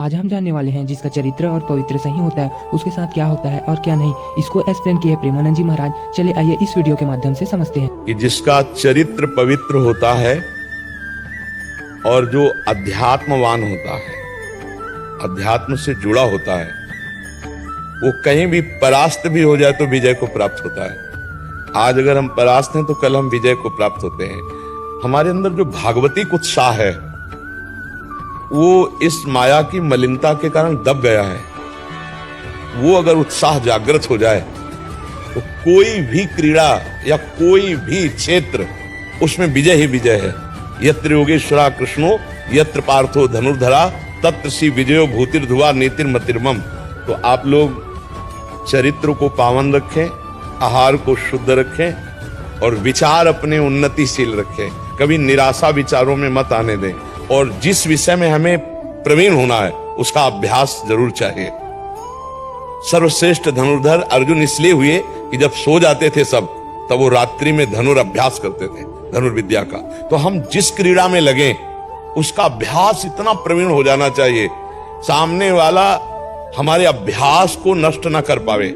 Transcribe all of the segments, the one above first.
आज हम जानने वाले हैं जिसका चरित्र और पवित्र सही होता है उसके साथ क्या होता है और क्या नहीं। इसको एक्सप्लेन किया है प्रेमानंद जी महाराज। चले आइए इस वीडियो के माध्यम से समझते हैं कि जिसका चरित्र पवित्र होता है और जो अध्यात्मवान होता है, अध्यात्म से जुड़ा होता है, वो कहीं भी परास्त भी हो जाए तो विजय को प्राप्त होता है। आज अगर हम परास्त हैं तो कल हम विजय को प्राप्त होते हैं। हमारे अंदर जो भागवतिक उत्साह है वो इस माया की मलिनता के कारण दब गया है। वो अगर उत्साह जागृत हो जाए तो कोई भी क्रीड़ा या कोई भी क्षेत्र उसमें विजय ही विजय है। यत्र योगेश्वरा कृष्णो यत्र पार्थो धनुर्धरा तत्र श्री विजयो भूतिर्धुवा नीतिर्मतिर्मम। तो आप लोग चरित्र को पावन रखें, आहार को शुद्ध रखें और विचार अपने उन्नतिशील रखें। कभी निराशा विचारों में मत आने दें और जिस विषय में हमें प्रवीण होना है उसका अभ्यास जरूर चाहिए। सर्वश्रेष्ठ धनुर्धर अर्जुन इसलिए हुए कि जब सो जाते थे सब तब वो रात्रि में धनुर्अभ्यास करते थे, धनुर्विद्या का। तो हम जिस क्रीड़ा में लगे उसका अभ्यास इतना प्रवीण हो जाना चाहिए, सामने वाला हमारे अभ्यास को नष्ट न कर पावे,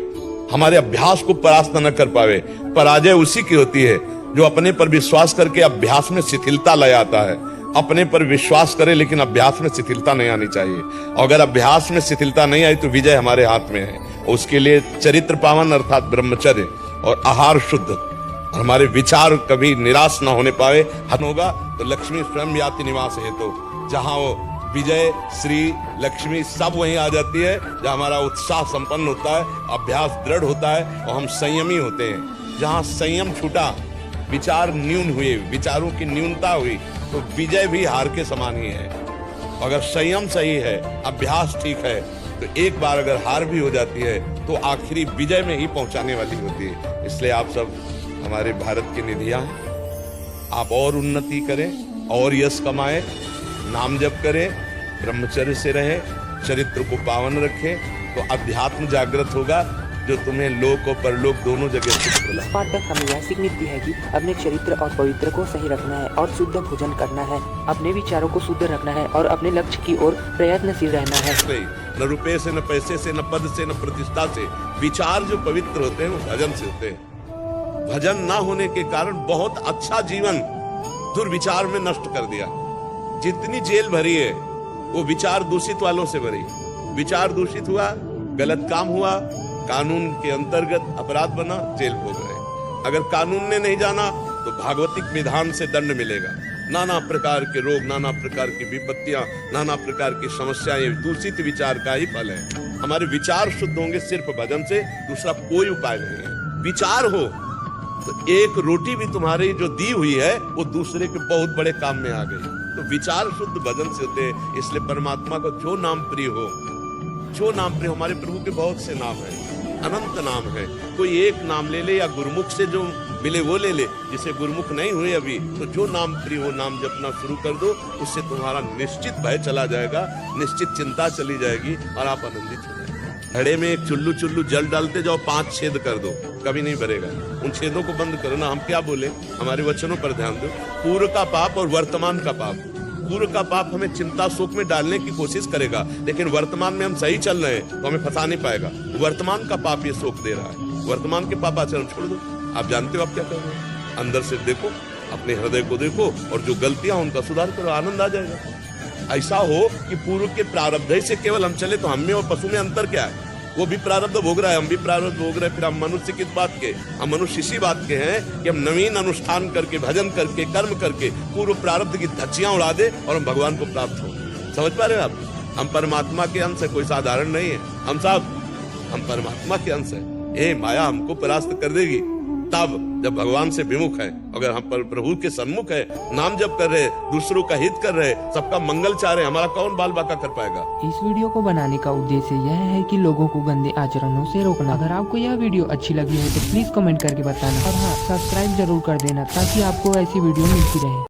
हमारे अभ्यास को परास्त न कर पावे। पराजय उसी की होती है जो अपने पर विश्वास करके अभ्यास में शिथिलता ले आता है। अपने पर विश्वास करे लेकिन अभ्यास में शिथिलता नहीं आनी चाहिए। अगर अभ्यास में शिथिलता नहीं आई तो विजय हमारे हाथ में है। उसके लिए चरित्र पावन अर्थात ब्रह्मचर्य और आहार शुद्ध और हमारे विचार कभी निराश ना होने पावे। हन होगा तो लक्ष्मी स्वयं याति निवास है। तो जहां वो विजय श्री लक्ष्मी सब वहीं आ जाती है जहां हमारा उत्साह संपन्न होता है, अभ्यास दृढ़ होता है और हम संयमी होते हैं। जहां संयम छूटा, विचार न्यून हुए, विचारों की न्यूनता हुई तो विजय भी हार के समान ही है। अगर संयम सही है, अभ्यास ठीक है तो एक बार अगर हार भी हो जाती है तो आखिरी विजय में ही पहुंचाने वाली होती है। इसलिए आप सब हमारे भारत की निधियां हैं। आप और उन्नति करें और यश कमाएं, नाम जप करें, ब्रह्मचर्य से रहें, चरित्र को पावन रखें तो अध्यात्म जागृत होगा जो तुम्हें लोक और परलोक दोनों जगह सुख मिला। इस पाठ तक हमें यह सीख मिलती है कि अपने चरित्र और पवित्र को सही रखना है और शुद्ध भोजन करना है, अपने विचारों को शुद्ध रखना है और अपने लक्ष्य की ओर प्रयत्नशील रहना है। न रुपए से, न पैसे से, न पद से, न प्रतिष्ठा से। विचार जो पवित्र होते हैं वो भजन से होते हैं। भजन ना होने के कारण बहुत अच्छा जीवन दुर्विचार में नष्ट कर दिया। जितनी जेल भरी है वो विचार दूषित वालों से भरी। विचार दूषित हुआ, गलत काम हुआ, कानून के अंतर्गत अपराध बना, जेल भोग रहे। अगर कानून ने नहीं जाना तो भागवतिक विधान से दंड मिलेगा। नाना प्रकार के रोग, नाना प्रकार की विपत्तियां, नाना प्रकार की समस्याएं दूषित विचार का ही फल है। हमारे विचार शुद्ध होंगे सिर्फ भजन से, दूसरा कोई उपाय नहीं है। विचार हो तो एक रोटी भी तुम्हारी जो दी हुई है वो दूसरे के बहुत बड़े काम में आ गई। तो विचार शुद्ध भजन से होते हैं। इसलिए परमात्मा को जो नाम प्रिय हो, जो नाम प्रिय, हमारे प्रभु के बहुत से नाम है, अनंत नाम है। कोई एक नाम ले ले या गुरुमुख से जो मिले वो ले ले। जिसे गुरुमुख नहीं हुए अभी तो जो नाम प्रिय हो नाम जपना शुरू कर दो, उससे तुम्हारा निश्चित भय चला जाएगा, निश्चित चिंता चली जाएगी और आप आनंदित हो जाएंगे। घड़े में एक चुल्लू चुल्लू जल डालते जाओ, 5 छेद कर दो, कभी नहीं भरेगा। उन छेदों को बंद करो ना। हम क्या बोले, हमारे वचनों पर ध्यान दो। पूर्व का पाप और वर्तमान का पाप। पूर्व का पाप हमें चिंता शोक में डालने की कोशिश करेगा, लेकिन वर्तमान में हम सही चल रहे हैं तो हमें फंसा नहीं पाएगा। वर्तमान का पाप ये शोक दे रहा है। वर्तमान के पाप आचरण छोड़ दो। आप जानते हो आप क्या कर रहे हो। अंदर से देखो, अपने हृदय को देखो और जो गलतियां उनका सुधार करो, आनंद आ जाएगा। ऐसा हो कि पूर्व के प्रारब्ध से केवल हम चले तो हम में और पशु में अंतर क्या है। वो भी प्रारब्ध भोग रहा है, हम भी प्रारब्ध भोग रहे हैं। फिर हम मनुष्य किस बात के, हम मनुष्य इसी बात के हैं कि हम नवीन अनुष्ठान करके, भजन करके, कर्म करके पूर्व प्रारब्ध की धज्जियां उड़ा दे और हम भगवान को प्राप्त हो। समझ पा रहे हैं आप। हम परमात्मा के अंश है, कोई साधारण नहीं है। हम परमात्मा के अंश है। ये माया हमको परास्त कर देगी तब जब भगवान से विमुख है। अगर हम पर प्रभु के सन्मुख है, नाम जप कर रहे, दूसरों का हित कर रहे, सबका मंगल चाह रहे, हमारा कौन बाल बाका कर पाएगा। इस वीडियो को बनाने का उद्देश्य यह है कि लोगों को गंदे आचरणों से रोकना। अगर आपको यह वीडियो अच्छी लगी हो तो प्लीज कमेंट करके बताना और हाँ, सब्सक्राइब जरूर कर देना ताकि आपको ऐसी वीडियो मिलती रहे।